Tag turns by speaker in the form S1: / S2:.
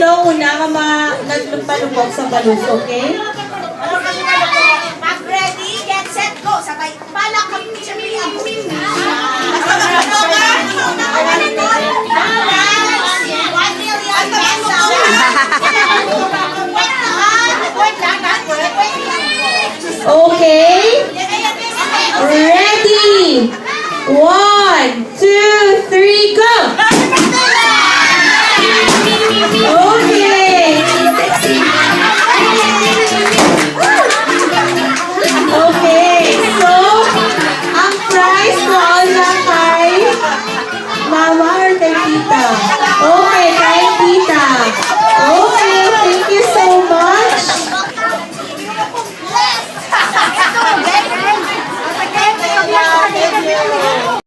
S1: sino una ka nagpalubog sa balus, okay?
S2: Mag-ready, get set, go! Sabay, balak kami siya may abutin.
S1: Okay? Ready? 1, 2, 3, go!